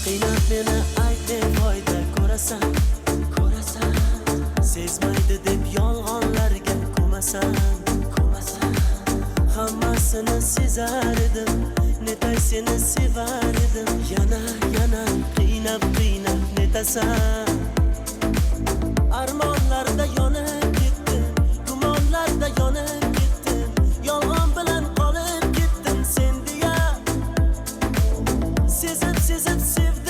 qiynab meni ayt deb foyda ko'rasan, ko'rasan. Sezmaydi deb yolg'onlarga ko'masan, ko'masan. Hammasini sezar edim, netay seni sevar edim. Yana qiynab netasan. Armonlarda yonib ketdim, gumonlarda yonib ketdim. Yolg'on bilan qolib ketdim sen deya. Sezib sevdim.